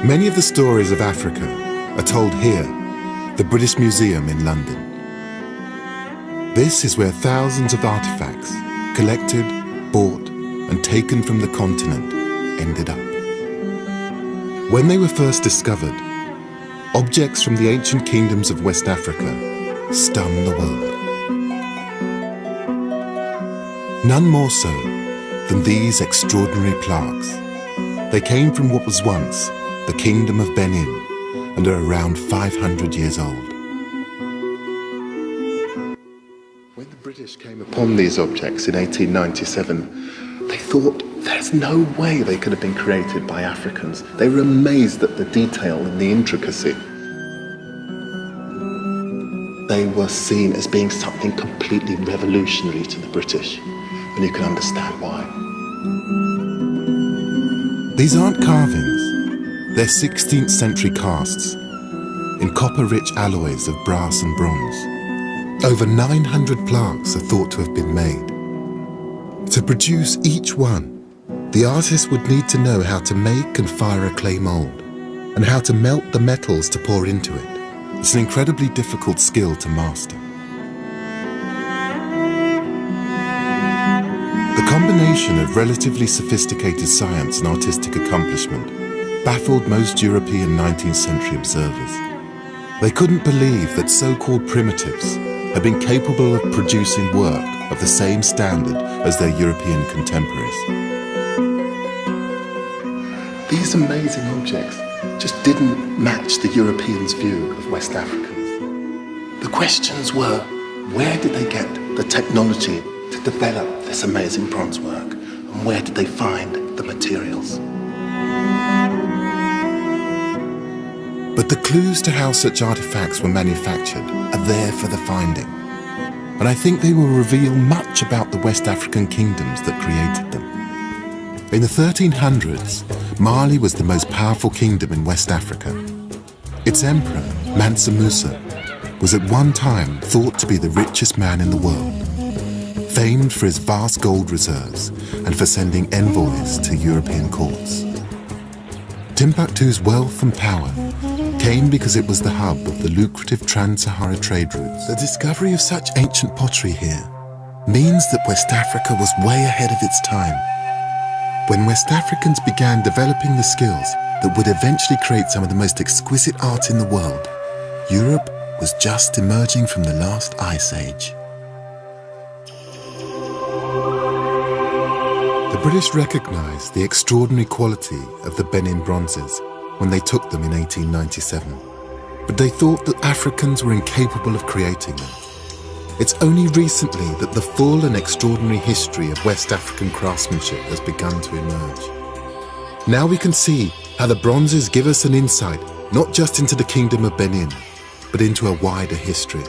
Many of the stories of Africa are told here, the British Museum in London. This is where thousands of artifacts, collected, bought, and taken from the continent, ended up. When they were first discovered, objects from the ancient kingdoms of West Africa stunned the world. None more so than these extraordinary plaques. They came from what was once the Kingdom of Benin and are around 500 years old. When the British came upon these objects in 1897, they thought there's no way they could have been created by Africans. They were amazed at the detail and the intricacy. They were seen as being something completely revolutionary to the British, and you can understand why. These aren't carvings, they're 16th century casts in copper-rich alloys of brass and bronze. Over 900 plaques are thought to have been made. To produce each one, the artist would need to know how to make and fire a clay mold, and how to melt the metals to pour into it. It's an incredibly difficult skill to master. The combination of relatively sophisticated science and artistic accomplishment baffled most European 19th century observers. They couldn't believe that so-called primitives had been capable of producing work of the same standard as their European contemporaries. These amazing objects just didn't match the Europeans' view of West Africans. The questions were, where did they get the technology to develop this amazing bronze work, and where did they find the materials? But the clues to how such artifacts were manufactured are there for the finding, and I think they will reveal much about the West African kingdoms that created them. In the 1300s, Mali was the most powerful kingdom in West Africa. Its emperor, Mansa Musa, was at one time thought to be the richest man in the world, famed for his vast gold reserves and for sending envoys to European courts. Timbuktu's wealth and power came because it was the hub of the lucrative Trans-Sahara trade routes. The discovery of such ancient pottery here means that West Africa was way ahead of its time. When West Africans began developing the skills that would eventually create some of the most exquisite art in the world, Europe was just emerging from the last ice age. The British recognized the extraordinary quality of the Benin bronzes when they took them in 1897, but they thought that Africans were incapable of creating them. It's only recently that the full and extraordinary history of West African craftsmanship has begun to emerge. Now we can see how the bronzes give us an insight not just into the Kingdom of Benin, but into a wider history.